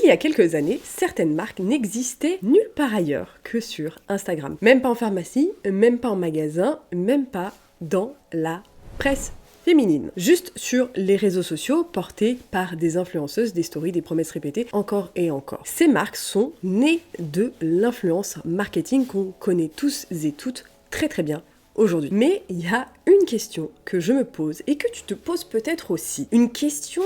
Il y a quelques années, certaines marques n'existaient nulle part ailleurs que sur Instagram. Même pas en pharmacie, même pas en magasin, même pas dans la presse féminine. Juste sur les réseaux sociaux portés par des influenceuses, des stories, des promesses répétées, encore et encore. Ces marques sont nées de l'influence marketing qu'on connaît tous et toutes très très bien aujourd'hui. Mais il y a une question que je me pose et que tu te poses peut-être aussi. Une question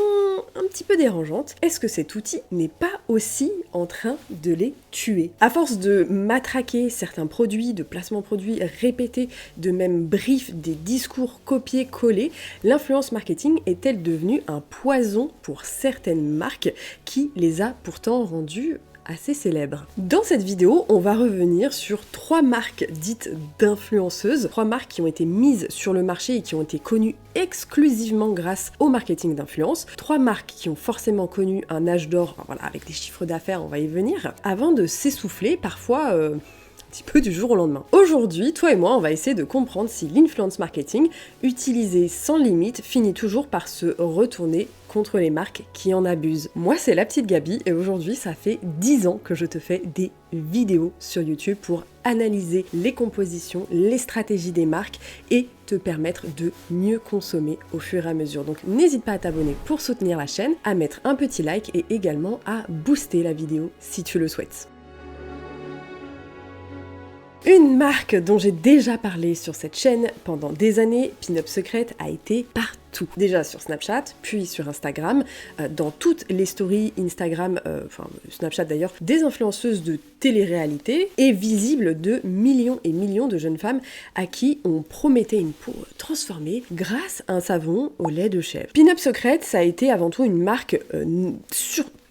un petit peu dérangeante. Est-ce que cet outil n'est pas aussi en train de les tuer? À force de matraquer certains produits, de placements produits répétés, de même briefs, des discours copiés-collés, l'influence marketing est-elle devenue un poison pour certaines marques qui les a pourtant rendues assez célèbre. Dans cette vidéo, on va revenir sur 3 marques dites d'influenceuses, 3 marques qui ont été mises sur le marché et qui ont été connues exclusivement grâce au marketing d'influence, 3 marques qui ont forcément connu un âge d'or, voilà, avec des chiffres d'affaires, on va y venir, avant de s'essouffler parfois un petit peu du jour au lendemain. Aujourd'hui, toi et moi, on va essayer de comprendre si l'influence marketing, utilisé sans limite, finit toujours par se retourner contre les marques qui en abusent. Moi, c'est la petite Gabi et aujourd'hui, ça fait 10 ans que je te fais des vidéos sur YouTube pour analyser les compositions, les stratégies des marques et te permettre de mieux consommer au fur et à mesure. Donc n'hésite pas à t'abonner pour soutenir la chaîne, à mettre un petit like et également à booster la vidéo si tu le souhaites. Une marque dont j'ai déjà parlé sur cette chaîne pendant des années, Pin-Up Secret, a été partout. Déjà sur Snapchat, puis sur Instagram, dans toutes les stories Instagram, Snapchat d'ailleurs, des influenceuses de télé-réalité et visible de millions et millions de jeunes femmes à qui on promettait une peau transformée grâce à un savon au lait de chèvre. Pin-Up Secret, ça a été avant tout une marque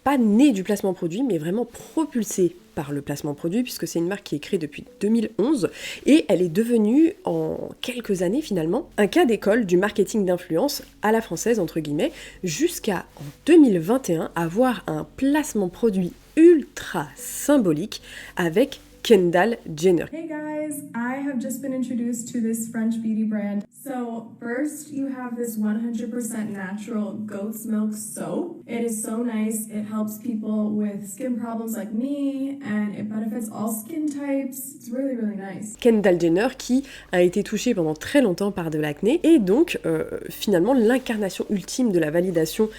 pas née du placement produit, mais vraiment propulsée par le placement produit, puisque c'est une marque qui est créée depuis 2011, et elle est devenue, en quelques années finalement, un cas d'école du marketing d'influence à la française, entre guillemets, jusqu'à, en 2021, avoir un placement produit ultra symbolique avec Kendall Jenner. Hey guys, I have just been introduced to this French beauty brand. So first you have this 100% natural goat's milk soap. It is so nice. It helps people with skin problems like me and it benefits all skin types. It's really, really nice. Kendall Jenner qui a été touchée pendant très longtemps par de l'acné et donc finalement l'incarnation ultime de la validation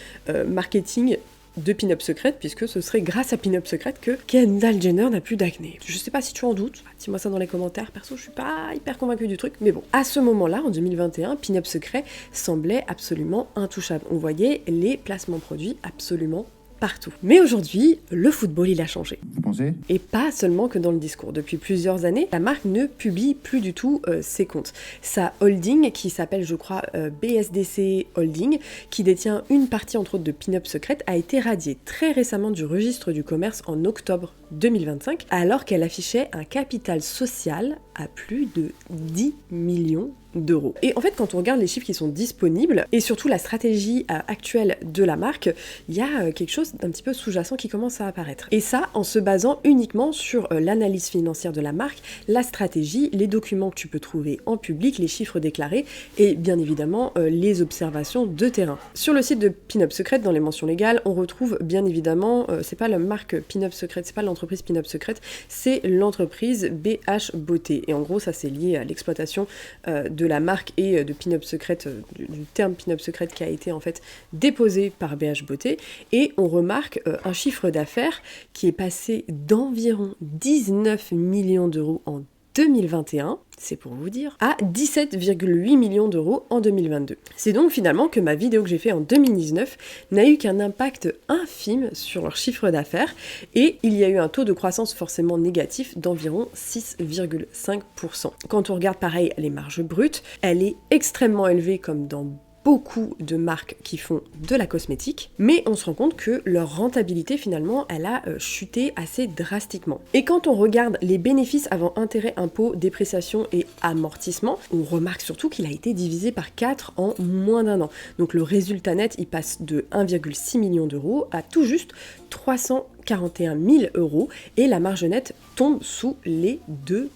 marketing de Pin-Up Secret, puisque ce serait grâce à Pin-Up Secret que Kendall Jenner n'a plus d'acné. Je sais pas si tu en doutes, dis-moi ça dans les commentaires, perso je suis pas hyper convaincue du truc, mais bon. À ce moment-là, en 2021, Pin-Up Secret semblait absolument intouchable. On voyait les placements produits absolument partout. Mais aujourd'hui, le football, il a changé. Vous pensez ? Et pas seulement que dans le discours. Depuis plusieurs années, la marque ne publie plus du tout ses comptes. Sa holding, qui s'appelle, je crois, BSDC Holding, qui détient une partie, entre autres, de Pin-Up Secret, a été radiée très récemment du registre du commerce en octobre 2025, alors qu'elle affichait un capital social à plus de 10 millions d'euros. Et en fait, quand on regarde les chiffres qui sont disponibles, et surtout la stratégie actuelle de la marque, il y a quelque chose d'un petit peu sous-jacent qui commence à apparaître. Et ça, en se basant uniquement sur l'analyse financière de la marque, la stratégie, les documents que tu peux trouver en public, les chiffres déclarés, et bien évidemment les observations de terrain. Sur le site de Pin-Up Secret, dans les mentions légales, on retrouve bien évidemment, c'est pas la marque Pin-Up Secret, c'est pas l'entreprise Pin-Up Secret, c'est l'entreprise BH Beauté. Et en gros, ça c'est lié à l'exploitation de la marque et de Pin-Up Secret, du terme Pin-Up Secret qui a été en fait déposé par BH Beauté. Et on remarque un chiffre d'affaires qui est passé d'environ 19 millions d'euros en 2021, c'est pour vous dire, à 17,8 millions d'euros en 2022. C'est donc finalement que ma vidéo que j'ai fait en 2019 n'a eu qu'un impact infime sur leur chiffre d'affaires et il y a eu un taux de croissance forcément négatif d'environ 6,5%. Quand on regarde pareil les marges brutes, elle est extrêmement élevée comme dans beaucoup de marques qui font de la cosmétique, mais on se rend compte que leur rentabilité finalement elle a chuté assez drastiquement. Et quand on regarde les bénéfices avant intérêt, impôts, dépréciation et amortissement, on remarque surtout qu'il a été divisé par 4 en moins d'un an. Donc le résultat net il passe de 1,6 million d'euros à tout juste 341 000 euros et la marge nette tombe sous les 2%.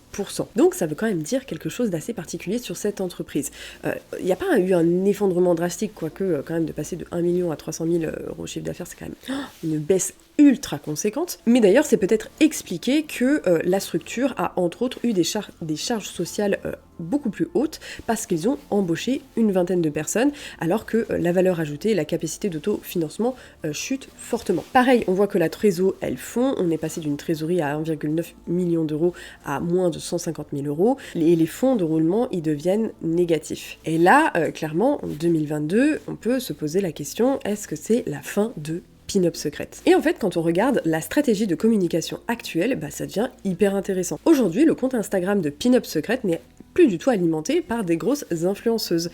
Donc ça veut quand même dire quelque chose d'assez particulier sur cette entreprise. Il n'y a pas eu un effondrement drastique, quoique quand même de passer de 1 million à 300 000 euros chiffre d'affaires, c'est quand même une baisse ultra conséquente, mais d'ailleurs c'est peut-être expliqué que la structure a entre autres eu des charges sociales beaucoup plus hautes parce qu'ils ont embauché une vingtaine de personnes alors que la valeur ajoutée et la capacité d'autofinancement chutent fortement. Pareil, on voit que la trésor elle fond, on est passé d'une trésorerie à 1,9 million d'euros à moins de 150 000 euros et les fonds de roulement ils deviennent négatifs. Et là, clairement, en 2022, on peut se poser la question, est-ce que c'est la fin de Pin-Up Secret? Et en fait, quand on regarde la stratégie de communication actuelle, ça devient hyper intéressant. Aujourd'hui, le compte Instagram de Pin-Up Secret n'est plus du tout alimenté par des grosses influenceuses.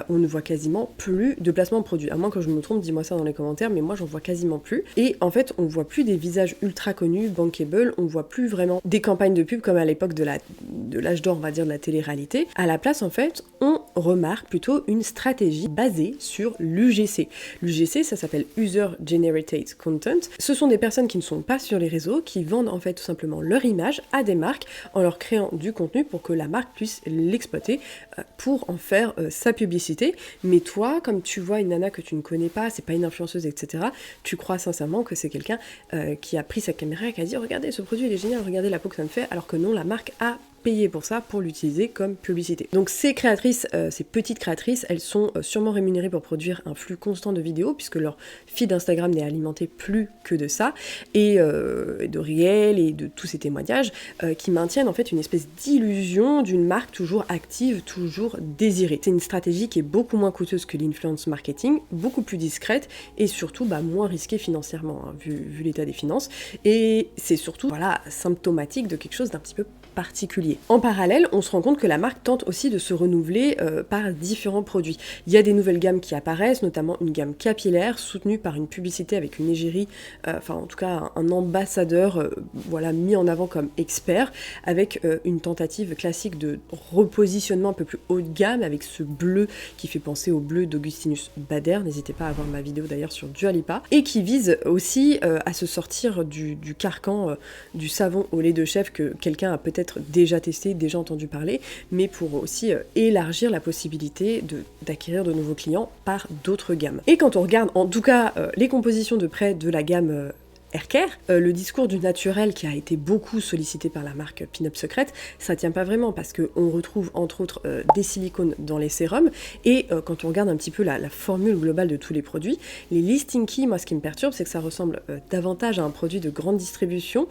On ne voit quasiment plus de placement de produits. À moins que je me trompe, dis-moi ça dans les commentaires, mais moi j'en vois quasiment plus. Et en fait, on voit plus des visages ultra connus, bankable, on voit plus vraiment des campagnes de pub comme à l'époque de l'âge d'or, on va dire, de la télé-réalité. À la place, en fait, on remarque plutôt une stratégie basée sur l'UGC. L'UGC, ça s'appelle User Generated Content. Ce sont des personnes qui ne sont pas sur les réseaux, qui vendent en fait tout simplement leur image à des marques en leur créant du contenu pour que la marque puisse l'exploiter pour en faire sa publicité. Mais toi, comme tu vois une nana que tu ne connais pas, c'est pas une influenceuse, etc., tu crois sincèrement que c'est quelqu'un qui a pris sa caméra et qui a dit « Regardez, ce produit il est génial, regardez la peau que ça me fait », alors que non, la marque a payé pour ça, pour l'utiliser comme publicité. Donc ces créatrices, ces petites créatrices, elles sont sûrement rémunérées pour produire un flux constant de vidéos, puisque leur feed Instagram n'est alimenté plus que de ça, et de réels et de tous ces témoignages qui maintiennent en fait une espèce d'illusion d'une marque toujours active, toujours désirée. C'est une stratégie qui est beaucoup moins coûteuse que l'influence marketing, beaucoup plus discrète et surtout moins risquée financièrement, hein, vu l'état des finances, et c'est surtout symptomatique de quelque chose d'un petit peu particulier. En parallèle, on se rend compte que la marque tente aussi de se renouveler par différents produits. Il y a des nouvelles gammes qui apparaissent, notamment une gamme capillaire soutenue par une publicité avec une égérie, en tout cas un ambassadeur mis en avant comme expert, avec une tentative classique de repositionnement un peu plus haut de gamme avec ce bleu qui fait penser au bleu d'Augustinus Bader, n'hésitez pas à voir ma vidéo d'ailleurs sur Dua Lipa, et qui vise aussi à se sortir du carcan du savon au lait de chèvre que quelqu'un a peut-être déjà testé, déjà entendu parler, mais pour aussi élargir la possibilité d'acquérir de nouveaux clients par d'autres gammes. Et quand on regarde en tout cas les compositions de près de la gamme haircare, le discours du naturel qui a été beaucoup sollicité par la marque Pin-Up Secret, ça tient pas vraiment parce qu'on retrouve entre autres des silicones dans les sérums et quand on regarde un petit peu la formule globale de tous les produits, les listing key, moi ce qui me perturbe c'est que ça ressemble davantage à un produit de grande distribution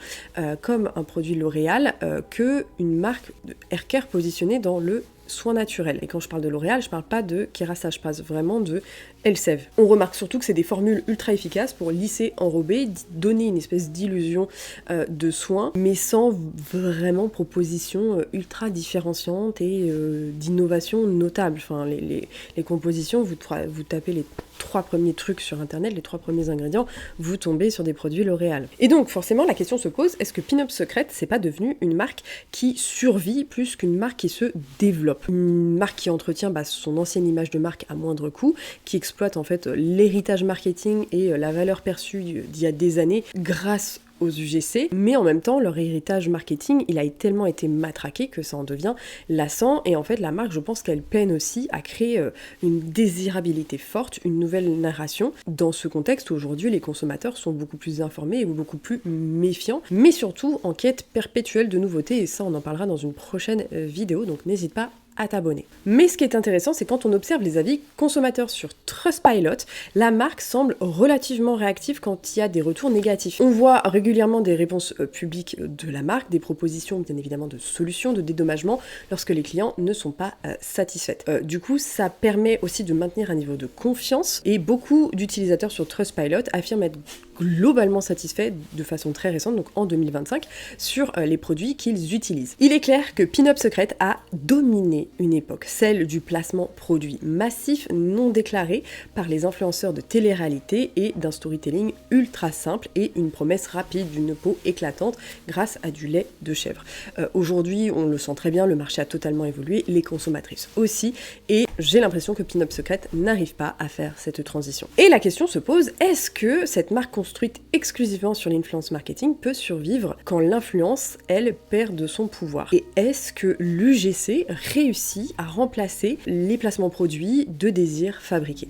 comme un produit L'Oréal que une marque de haircare positionnée dans le soin naturel. Et quand je parle de L'Oréal, je parle pas de Kérastase, je parle vraiment de Elseve. On remarque surtout que c'est des formules ultra efficaces pour lisser, enrober, donner une espèce d'illusion de soin, mais sans vraiment proposition ultra différenciante et d'innovation notable. Enfin, les compositions, vous tapez les 3 premiers trucs sur internet, les 3 premiers ingrédients, vous tombez sur des produits L'Oréal. Et donc forcément la question se pose, est-ce que Pin-Up Secret c'est pas devenu une marque qui survit plus qu'une marque qui se développe? Une marque qui entretient son ancienne image de marque à moindre coût, qui exploite en fait l'héritage marketing et la valeur perçue d'il y a des années grâce aux UGC, mais en même temps leur héritage marketing il a tellement été matraqué que ça en devient lassant et en fait la marque je pense qu'elle peine aussi à créer une désirabilité forte, une nouvelle narration dans ce contexte où aujourd'hui les consommateurs sont beaucoup plus informés et beaucoup plus méfiants, mais surtout en quête perpétuelle de nouveautés et ça on en parlera dans une prochaine vidéo donc n'hésite pas à t'abonner. Mais ce qui est intéressant, c'est quand on observe les avis consommateurs sur Trustpilot, la marque semble relativement réactive quand il y a des retours négatifs. On voit régulièrement des réponses publiques de la marque, des propositions bien évidemment de solutions, de dédommagement lorsque les clients ne sont pas satisfaits. Du coup, ça permet aussi de maintenir un niveau de confiance et beaucoup d'utilisateurs sur Trustpilot affirment être globalement satisfaits de façon très récente, donc en 2025, sur les produits qu'ils utilisent. Il est clair que Pin-Up Secret a dominé une époque, celle du placement produit massif non déclaré par les influenceurs de télé-réalité et d'un storytelling ultra simple et une promesse rapide d'une peau éclatante grâce à du lait de chèvre. Aujourd'hui, on le sent très bien, le marché a totalement évolué, les consommatrices aussi, et j'ai l'impression que Pin-Up Secret n'arrive pas à faire cette transition. Et la question se pose, est-ce que cette marque construite exclusivement sur l'influence marketing peut survivre quand l'influence, elle, perd de son pouvoir? Et est-ce que l'UGC réussit à remplacer les placements produits de désir fabriqués?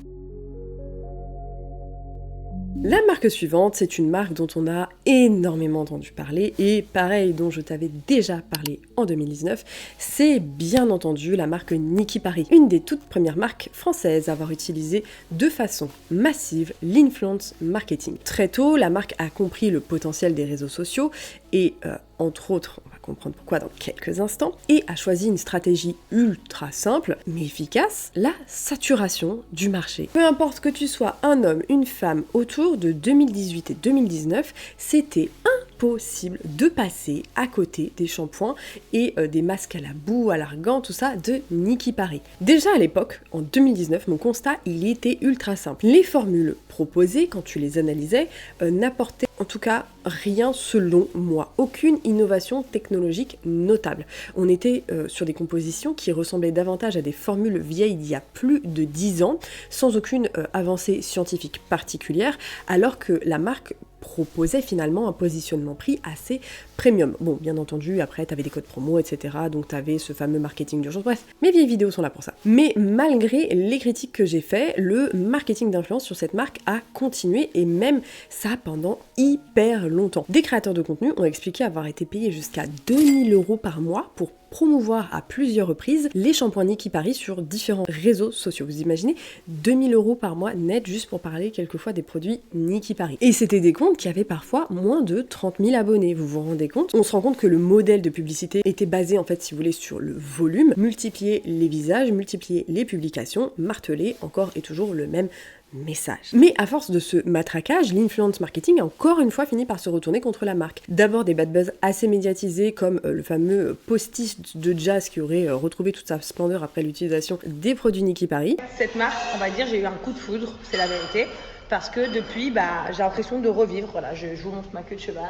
La marque suivante, c'est une marque dont on a énormément entendu parler et pareil dont je t'avais déjà parlé en 2019, c'est bien entendu la marque Niki Paris, une des toutes premières marques françaises à avoir utilisé de façon massive l'influence marketing. Très tôt, la marque a compris le potentiel des réseaux sociaux et entre autres, on va comprendre pourquoi dans quelques instants, et a choisi une stratégie ultra simple mais efficace, la saturation du marché. Peu importe que tu sois un homme, une femme, autour de 2018 et 2019, c'était impossible de passer à côté des shampoings et des masques à la boue, à l'argan, tout ça de Niki Paris. Déjà à l'époque, en 2019, mon constat, il était ultra simple. Les formules proposées, quand tu les analysais, n'apportaient en tout cas rien selon moi. Aucune innovation technologique notable. On était sur des compositions qui ressemblaient davantage à des formules vieilles d'il y a plus de 10 ans, sans aucune avancée scientifique particulière, alors que la marque proposait finalement un positionnement prix assez premium. Bon, bien entendu, après, t'avais des codes promo, etc. Donc t'avais ce fameux marketing d'urgence. Bref, mes vieilles vidéos sont là pour ça. Mais malgré les critiques que j'ai fait, le marketing d'influence sur cette marque a continué et même ça pendant hyper longtemps. Des créateurs de contenu ont expliqué avoir été payés jusqu'à 2000 € par mois pour promouvoir à plusieurs reprises les shampoings Niki Paris sur différents réseaux sociaux. Vous imaginez 2000 € par mois net juste pour parler quelquefois des produits Niki Paris. Et c'était des comptes qui avaient parfois moins de 30 000 abonnés. Vous vous rendez compte? On se rend compte que le modèle de publicité était basé en fait, si vous voulez, sur le volume, multiplier les visages, multiplier les publications, marteler encore et toujours le même message. Mais à force de ce matraquage, l'influence marketing a encore une fois fini par se retourner contre la marque. D'abord des bad buzz assez médiatisés comme le fameux postiste de jazz qui aurait retrouvé toute sa splendeur après l'utilisation des produits Niki Paris. Cette marque, on va dire, j'ai eu un coup de foudre, c'est la vérité, parce que depuis, j'ai l'impression de revivre. Voilà, je vous montre ma queue de cheval.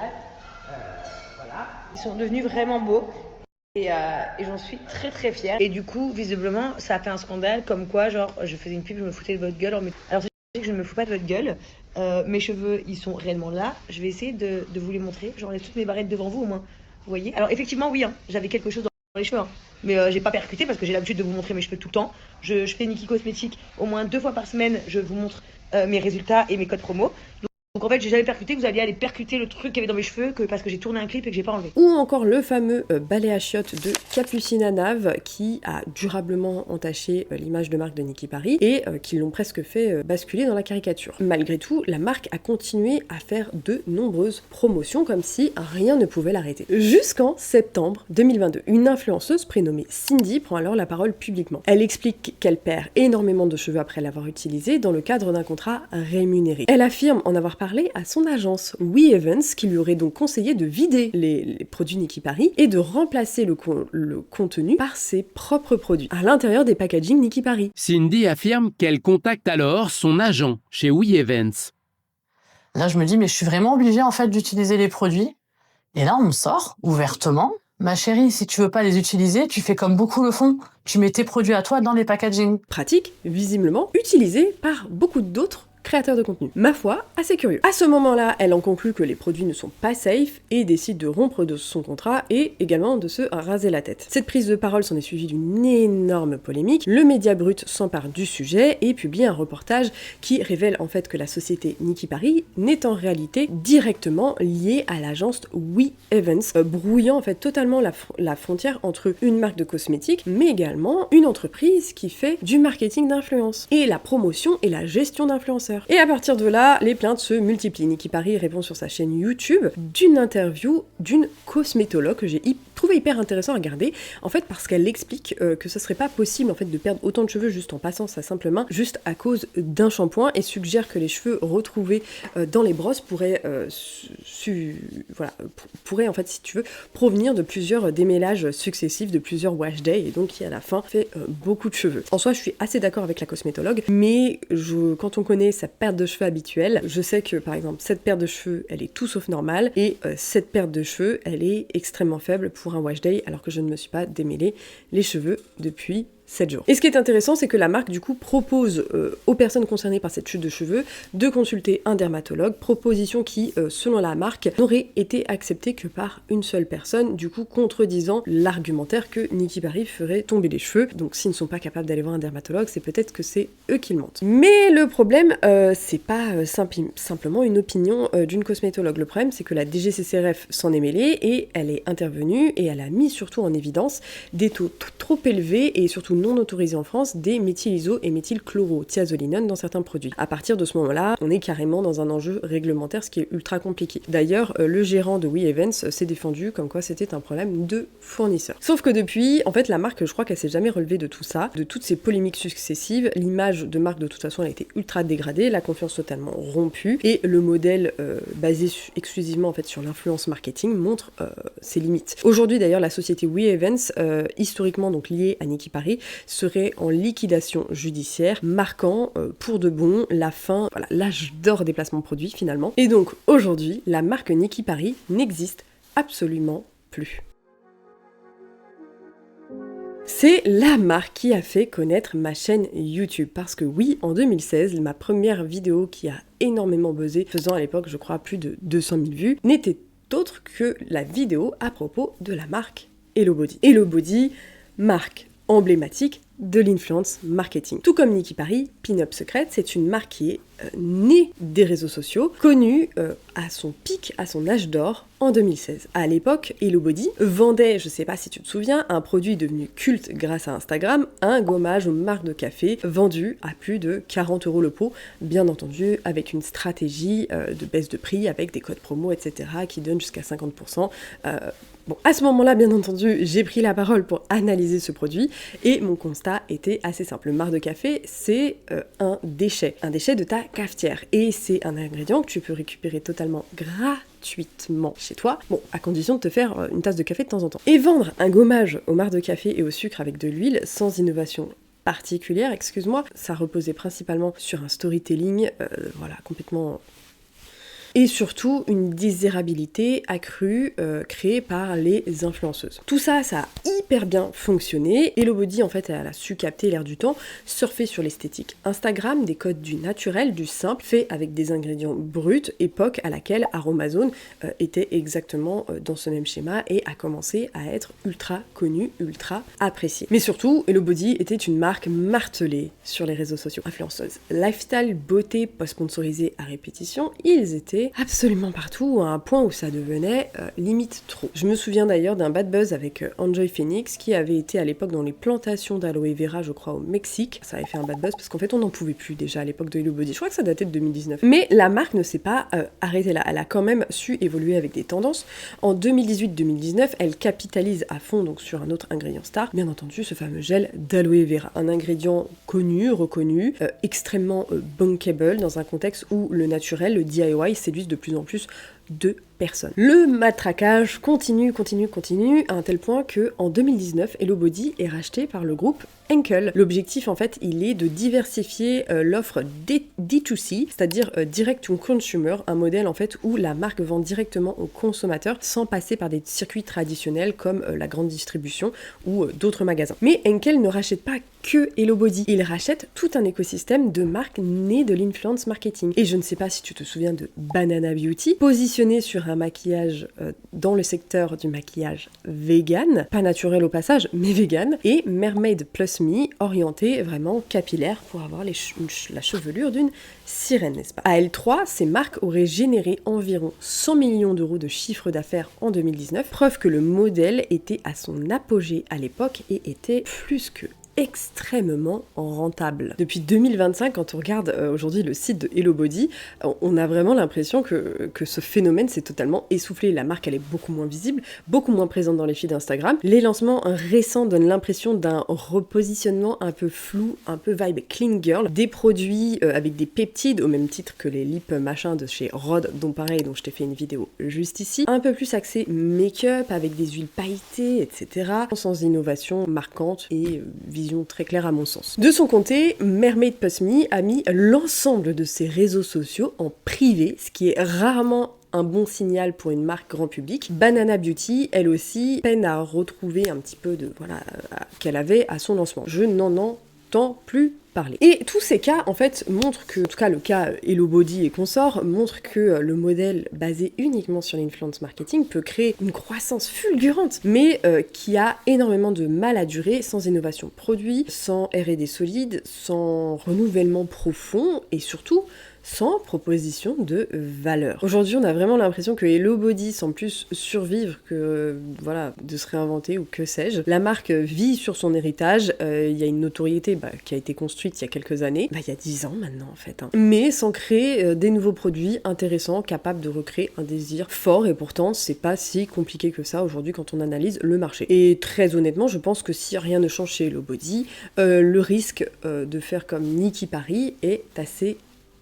Voilà, ils sont devenus vraiment beaux. Et j'en suis très très fière. Et du coup, visiblement, ça a fait un scandale comme quoi, genre, je faisais une pub, je me foutais de votre gueule. Alors, c'est que je ne me fous pas de votre gueule. Mes cheveux, ils sont réellement là. Je vais essayer de vous les montrer. J'enlève toutes mes barrettes devant vous au moins. Vous voyez? Alors, effectivement, oui, j'avais quelque chose dans les cheveux. Mais j'ai pas percuté parce que j'ai l'habitude de vous montrer mes cheveux tout le temps. Je fais Niki Cosmétique au moins 2 fois par semaine. Je vous montre mes résultats et mes codes promo. Donc en fait, j'ai jamais percuté, vous alliez aller percuter le truc qu'il y avait dans mes cheveux parce que j'ai tourné un clip et que j'ai pas enlevé. Ou encore le fameux balai à chiottes de Capucine Nave qui a durablement entaché l'image de marque de Niki Paris et qui l'ont presque fait basculer dans la caricature. Malgré tout, la marque a continué à faire de nombreuses promotions comme si rien ne pouvait l'arrêter. Jusqu'en septembre 2022, une influenceuse prénommée Cindy prend alors la parole publiquement. Elle explique qu'elle perd énormément de cheveux après l'avoir utilisé dans le cadre d'un contrat rémunéré. Elle affirme en avoir parlé à son agence We Evans qui lui aurait donc conseillé de vider les produits Niki Paris et de remplacer le contenu par ses propres produits à l'intérieur des packaging Niki Paris. Cindy affirme qu'elle contacte alors son agent chez We Evans. Là, je me dis, mais je suis vraiment obligée en fait d'utiliser les produits. Et là, on me sort ouvertement. Ma chérie, si tu veux pas les utiliser, tu fais comme beaucoup le font. Tu mais tes produits à toi dans les packaging. Pratique, visiblement, utilisée par beaucoup d'autres créateur de contenu. Ma foi, assez curieux. À ce moment-là, elle en conclut que les produits ne sont pas safe et décide de rompre de son contrat et également de se raser la tête. Cette prise de parole s'en est suivie d'une énorme polémique. Le média brut s'empare du sujet et publie un reportage qui révèle en fait que la société Niki Paris n'est en réalité directement liée à l'agence We Evans, brouillant en fait totalement la frontière entre une marque de cosmétiques mais également une entreprise qui fait du marketing d'influence et la promotion et la gestion d'influenceurs. Et à partir de là, les plaintes se multiplient. Niki Paris répond sur sa chaîne YouTube d'une interview d'une cosmétologue que j'ai trouvé hyper intéressant à regarder, en fait parce qu'elle explique que ce serait pas possible en fait de perdre autant de cheveux juste en passant sa simple main, juste à cause d'un shampoing, et suggère que les cheveux retrouvés dans les brosses pourraient en fait, si tu veux, provenir de plusieurs démêlages successifs, de plusieurs wash days, et donc qui à la fin fait beaucoup de cheveux. En soi, je suis assez d'accord avec la cosmétologue, mais quand on connaît sa perte de cheveux habituelle, je sais que par exemple cette perte de cheveux elle est tout sauf normale et cette perte de cheveux elle est extrêmement faible pour un wash day alors que je ne me suis pas démêlé les cheveux depuis 7 jours. Et ce qui est intéressant, c'est que la marque du coup propose aux personnes concernées par cette chute de cheveux de consulter un dermatologue, proposition qui, selon la marque, n'aurait été acceptée que par une seule personne, du coup contredisant l'argumentaire que Nicki Paris ferait tomber les cheveux. Donc s'ils ne sont pas capables d'aller voir un dermatologue, c'est peut-être que c'est eux qui le mentent. Mais le problème, c'est pas simplement une opinion d'une cosmétologue. Le problème, c'est que la DGCCRF s'en est mêlée et elle est intervenue et elle a mis surtout en évidence des taux trop élevés et surtout non autorisés en France des méthyliso et méthylchlorothiazolinone dans certains produits. À partir de ce moment-là, on est carrément dans un enjeu réglementaire, ce qui est ultra compliqué. D'ailleurs, le gérant de We Events s'est défendu comme quoi c'était un problème de fournisseur. Sauf que depuis, en fait, la marque, je crois qu'elle s'est jamais relevée de tout ça, de toutes ces polémiques successives. L'image de marque, de toute façon, elle a été ultra dégradée, la confiance totalement rompue, et le modèle basé exclusivement en fait sur l'influence marketing montre ses limites. Aujourd'hui, d'ailleurs, la société We Events, historiquement donc liée à Nicki Paris, serait en liquidation judiciaire, marquant pour de bon la fin, voilà, l'âge d'or des placements produits finalement. Et donc aujourd'hui, la marque Nicki Paris n'existe absolument plus. C'est la marque qui a fait connaître ma chaîne YouTube, parce que oui, en 2016, ma première vidéo qui a énormément buzzé, faisant à l'époque je crois plus de 200 000 vues, n'était autre que la vidéo à propos de la marque Hello Body. Hello Body, marque emblématique de l'influence marketing. Tout comme Nicki Paris, Pin-Up Secret, c'est une marque qui est née des réseaux sociaux, connue à son pic, à son âge d'or en 2016. À l'époque, Hello Body vendait, je sais pas si tu te souviens, un produit devenu culte grâce à Instagram, un gommage aux marques de café vendu à plus de 40 € le pot, bien entendu avec une stratégie de baisse de prix, avec des codes promo, etc. qui donnent jusqu'à 50%. Bon, à ce moment-là, bien entendu, j'ai pris la parole pour analyser ce produit et mon constat était assez simple. Le marc de café, c'est un déchet de ta cafetière et c'est un ingrédient que tu peux récupérer totalement gratuitement chez toi, bon, à condition de te faire une tasse de café de temps en temps. Et vendre un gommage au marc de café et au sucre avec de l'huile sans innovation particulière, excuse-moi, ça reposait principalement sur un storytelling, voilà, complètement... Et surtout une désirabilité accrue créée par les influenceuses. Tout ça, ça a hyper bien fonctionné. Hello Body, en fait, elle a su capter l'air du temps, surfer sur l'esthétique Instagram, des codes du naturel, du simple, fait avec des ingrédients bruts, époque à laquelle Aromazone était exactement dans ce même schéma et a commencé à être ultra connue, ultra appréciée. Mais surtout, Hello Body était une marque martelée sur les réseaux sociaux. Influenceuse, lifestyle, beauté, pas sponsorisée à répétition, ils étaient absolument partout, à un point où ça devenait limite trop. Je me souviens d'ailleurs d'un bad buzz avec Enjoy Phoenix qui avait été à l'époque dans les plantations d'aloe vera, je crois au Mexique. Ça avait fait un bad buzz parce qu'en fait on n'en pouvait plus déjà à l'époque de Hello Body. Je crois que ça datait de 2019. Mais la marque ne s'est pas arrêtée là. Elle a quand même su évoluer avec des tendances. En 2018-2019, elle capitalise à fond donc sur un autre ingrédient star, bien entendu ce fameux gel d'aloe vera. Un ingrédient connu, reconnu, extrêmement bankable dans un contexte où le naturel, le DIY séduisent de plus en plus de personnes. Le matraquage continue à un tel point que en 2019, Hello Body est racheté par le groupe Henkel. L'objectif en fait, il est de diversifier l'offre D2C, c'est-à-dire direct to consumer, un modèle en fait où la marque vend directement aux consommateurs sans passer par des circuits traditionnels comme la grande distribution ou d'autres magasins. Mais Henkel ne rachète pas que Hello Body, il rachète tout un écosystème de marques nées de l'influence marketing. Et je ne sais pas si tu te souviens de Banana Beauty, positionné sur un maquillage dans le secteur du maquillage vegan, pas naturel au passage, mais vegan, et Mermaid Plus Me, orienté vraiment capillaire pour avoir la chevelure d'une sirène, n'est-ce pas? À L3, ces marques auraient généré environ 100 millions d'euros de chiffre d'affaires en 2019, preuve que le modèle était à son apogée à l'époque et était plus que extrêmement rentable. Depuis 2025, quand on regarde aujourd'hui le site de Hello Body, on a vraiment l'impression que ce phénomène s'est totalement essoufflé. La marque, elle est beaucoup moins visible, beaucoup moins présente dans les feeds d'Instagram. Les lancements récents donnent l'impression d'un repositionnement un peu flou, un peu vibe clean girl. Des produits avec des peptides, au même titre que les lip machins de chez Rhode, dont je t'ai fait une vidéo juste ici. Un peu plus axé make-up, avec des huiles pailletées, etc. Sans innovation marquante et vision très claire à mon sens. De son côté, Mermaid Plus Me a mis l'ensemble de ses réseaux sociaux en privé, ce qui est rarement un bon signal pour une marque grand public. Banana Beauty, elle aussi, peine à retrouver un petit peu de qu'elle avait à son lancement. Je n'en entends plus parler. Et tous ces cas, en fait, montrent que, en tout cas le cas Hello Body et consorts, montrent que le modèle basé uniquement sur l'influence marketing peut créer une croissance fulgurante, mais qui a énormément de mal à durer sans innovation produit, sans R&D solide, sans renouvellement profond et surtout sans proposition de valeur. Aujourd'hui, on a vraiment l'impression que Hello Body semble plus survivre que de se réinventer ou que sais-je. La marque vit sur son héritage, il y a une notoriété qui a été construite il y a quelques années, il y a 10 ans maintenant en fait, mais sans créer des nouveaux produits intéressants, capables de recréer un désir fort, et pourtant c'est pas si compliqué que ça aujourd'hui quand on analyse le marché. Et très honnêtement, je pense que si rien ne change chez Hello Body, le risque de faire comme Nikki Paris est assez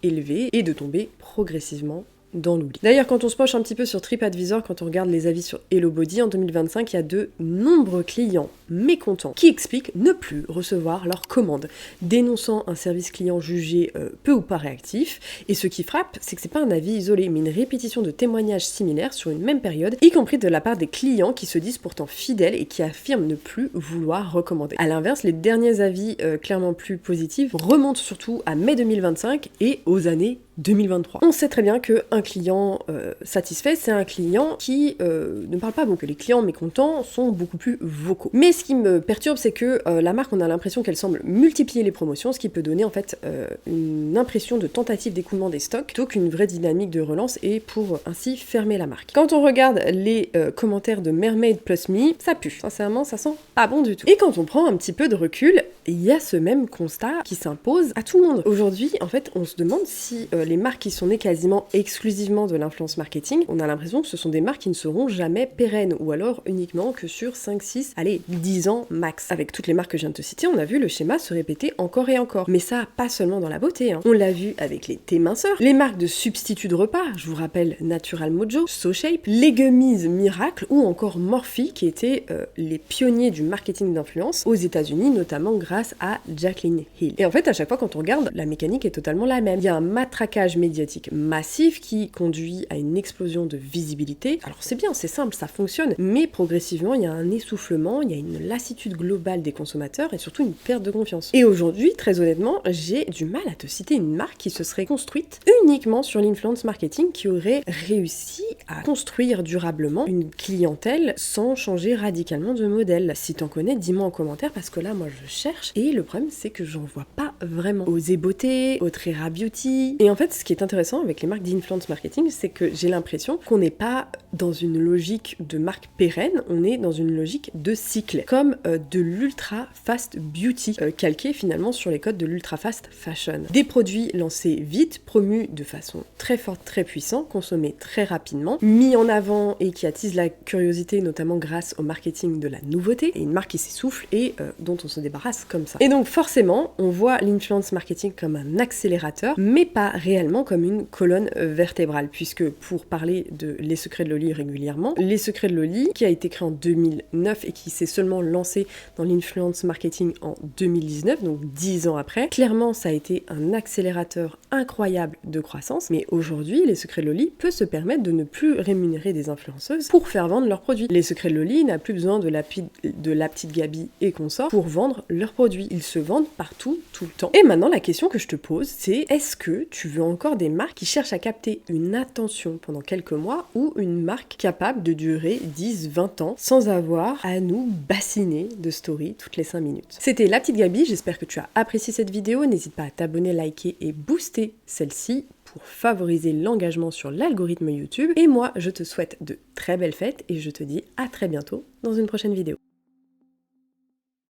élevé et de tomber progressivement dans l'oubli. D'ailleurs, quand on se penche un petit peu sur TripAdvisor, quand on regarde les avis sur Hello Body, en 2025, il y a de nombreux clients mécontents qui expliquent ne plus recevoir leurs commandes, dénonçant un service client jugé peu ou pas réactif. Et ce qui frappe, c'est que c'est pas un avis isolé, mais une répétition de témoignages similaires sur une même période, y compris de la part des clients qui se disent pourtant fidèles et qui affirment ne plus vouloir recommander. À l'inverse, les derniers avis clairement plus positifs remontent surtout à mai 2025 et aux années 2023. On sait très bien qu'un client satisfait, c'est un client qui ne parle pas beaucoup. Les clients mécontents sont beaucoup plus vocaux. Mais ce qui me perturbe, c'est que la marque, on a l'impression qu'elle semble multiplier les promotions, ce qui peut donner en fait une impression de tentative d'écoulement des stocks plutôt qu'une vraie dynamique de relance et pour ainsi fermer la marque. Quand on regarde les commentaires de Mermaid Plus Me, ça pue. Sincèrement, ça sent pas bon du tout. Et quand on prend un petit peu de recul, il y a ce même constat qui s'impose à tout le monde. Aujourd'hui, en fait, on se demande si les marques qui sont nées quasiment exclusivement de l'influence marketing, on a l'impression que ce sont des marques qui ne seront jamais pérennes, ou alors uniquement que sur 5, 6, allez, 10 ans max. Avec toutes les marques que je viens de te citer, on a vu le schéma se répéter encore et encore. Mais ça, pas seulement dans la beauté, On l'a vu avec les thés minceurs, les marques de substituts de repas, je vous rappelle Natural Mojo, SoShape, les gummies Miracle, ou encore Morphe, qui étaient les pionniers du marketing d'influence aux États-Unis, notamment grâce à Jaclyn Hill. Et en fait, à chaque fois, quand on regarde, la mécanique est totalement la même. Il y a un matraquage médiatique massif qui conduit à une explosion de visibilité. Alors c'est bien, c'est simple, ça fonctionne, mais progressivement, il y a un essoufflement, il y a une lassitude globale des consommateurs et surtout une perte de confiance. Et aujourd'hui, très honnêtement, j'ai du mal à te citer une marque qui se serait construite uniquement sur l'influence marketing, qui aurait réussi à construire durablement une clientèle sans changer radicalement de modèle. Si t'en connais, dis-moi en commentaire, parce que là, moi, je cherche, et le problème, c'est que j'en vois pas vraiment. Osé Beauté, Autrera Beauty. Et en fait, ce qui est intéressant avec les marques d'influence marketing, c'est que j'ai l'impression qu'on n'est pas dans une logique de marque pérenne, on est dans une logique de cycle, comme de l'ultra fast beauty, calqué finalement sur les codes de l'ultra fast fashion. Des produits lancés vite, promus de façon très forte, très puissante, consommés très rapidement, mis en avant et qui attisent la curiosité, notamment grâce au marketing de la nouveauté, et une marque qui s'essouffle et dont on se débarrasse comme ça. Et donc forcément, on voit l'influence marketing comme un accélérateur, mais pas réellement comme une colonne vertébrale, puisque pour parler de Les Secrets de Loli régulièrement, Les Secrets de Loli, qui a été créé en 2009 et qui s'est seulement lancé dans l'influence marketing en 2019, donc 10 ans après, clairement ça a été un accélérateur incroyable de croissance, mais aujourd'hui, Les Secrets de Loli peut se permettre de ne plus rémunérer des influenceuses pour faire vendre leurs produits. Les Secrets de Loli n'a plus besoin de la petite Gabi et consorts pour vendre leurs produits. Ils se vendent partout, tout le temps. Et maintenant, la question que je te pose, c'est est-ce que tu veux encore des marques qui cherchent à capter une attention pendant quelques mois, ou une marque capable de durer 10-20 ans sans avoir à nous bassiner de story toutes les 5 minutes. C'était la petite Gabi, j'espère que tu as apprécié cette vidéo. N'hésite pas à t'abonner, liker et booster celle-ci pour favoriser l'engagement sur l'algorithme YouTube. Et moi, je te souhaite de très belles fêtes et je te dis à très bientôt dans une prochaine vidéo.